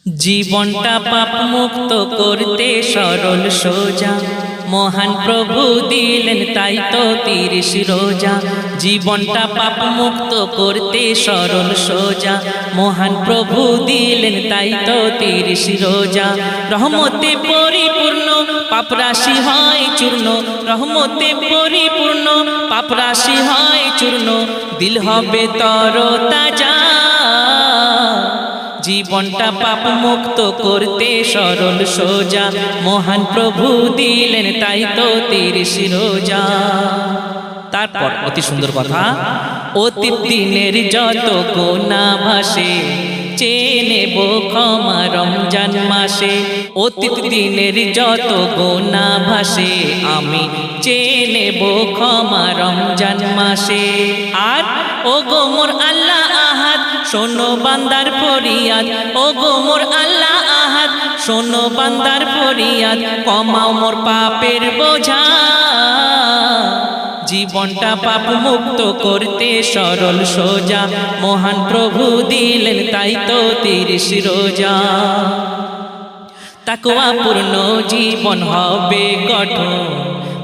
জীবনটা পাপ মুক্ত করতে সরল সোজা মহান প্রভু দিলেন তাই তো 30 রোজা। জীবনটা পাপ মুক্ত করতে সরল সোজা মহান প্রভু দিলেন তাই তো 30 রোজা। রহমতে পরিপূর্ণ পাপ রাশি হয় চূর্ণ, রহমতে পরিপূর্ণ পাপ রাশি হয় চূর্ণ, দিল হবে তরতাজা। জীবনটা পাপ মুক্ত করতে সরল সোজা মহান প্রভু দিলেন তাই তো 30 রোজা। তারপর অতি সুন্দর কথা, অতীত দিনের যত গুনাহ ভাসে চেয়ে নেব ক্ষমা রমজান মাসে। অতীত দিনের যত গুনাহ ভাসে আমি চেয়ে নেব ক্ষমা রমজান মাসে। আর ও গো মোর আল্লাহ আহাদ শোনো বান্দার ফরিয়াদ, ও গো মোর আল্লাহ আহাদ শোনো বান্দার ফরিয়াদ, কমাও মোর পাপের বোঝা। জীবনটা পাপ মুক্ত করতে সরল সোজা মহান প্রভু দিলেন তাই তো 30 রোজা। তাকওয়া পূর্ণ জীবন হবে গঠন,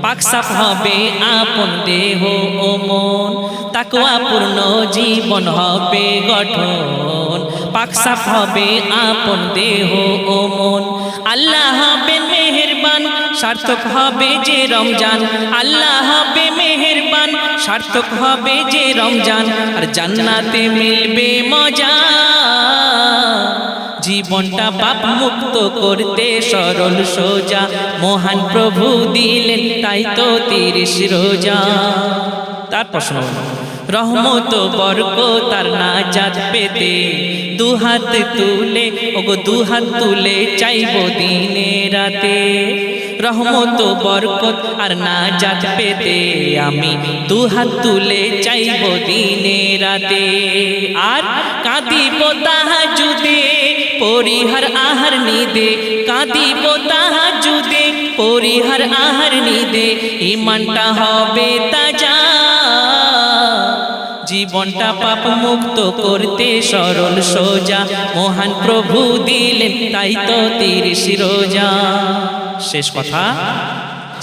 পাক সাফ হবে আপন দেহ ও মন। তাকওয়া পূর্ণ জীবন হবে গঠন, পাক সাফ হবে আপন দেহ ও মন। আল্লাহ হবে মেহেরবান সার্থক হবে যে রমজান, আল্লাহ হবে মেহেরবান সার্থক হবে যে রমজান, আর জান্নাতে মিলবে মজা। জীবনটা পাপ মুক্ত করতে সরল সোজা মহান প্রভু দিলেন তাই তো 30 রোজা। তারপর শোনো, রহমত বরকত আর নাজাত পেতে দুহাত তুলে, ওগো দুহাত তুলে চাইবো দিনে রাতে। রহমত বরকত আর নাজাত পেতে আমি দুহাত তুলে চাইবো দিনে রাতে। আর কাঁদিব তাহাজ্জুদে পরিহার আহার নিদে, কাঁদিব তাহাজ্জুদে পরিহার আহার নিদে, ঈমানটা হবে তাজা। জীবনটা পাপ মুক্ত করতে সরল সোজা মহান প্রভু দিলেন তাই তো 30 রোজা। শেষ কথা,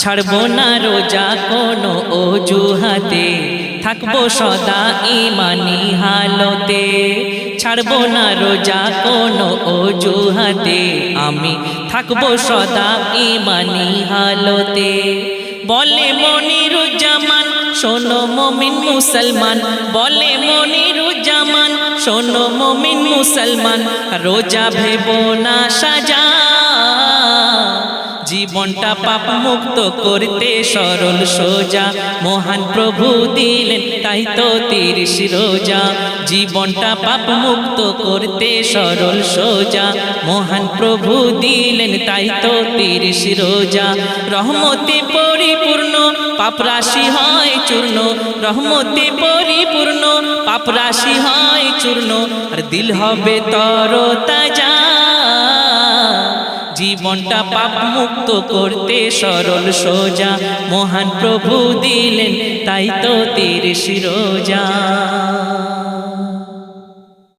ছাড়বো না রোজা কোনো অজুহাতে, থাকবো সদা ঈমানি হালতে। ছাড়বো না রোজা কোনো অজুহাতে, আমি থাকবো সদা ঈমানি হালতে। বলে মনিরুজ্জামান শোনো মুমিন মুসলমান, বলে মনিরুজ্জামান শোনো মুমিন মুসলমান, রোজা ভেবো না সাজা। জীবনটা পাপ মুক্ত করতে সরল সোজা মহান প্রভু দিলেন তাই তো 30 রোজা। জীবনটা পাপ মুক্ত করতে সরল সোজা মহান প্রভু দিলেন তাই তো 30 রোজা। রহমতে পরিপূর্ণ পাপ রাশি হয় চূর্ণ, রহমতে পরিপূর্ণ পাপ রাশি হয় চূর্ণ, আর দিল হবে তরতাজা। জীবনটা পাপ মুক্ত করতে সরল সোজা মহান প্রভু দিলেন তাই তো 30 রোজা।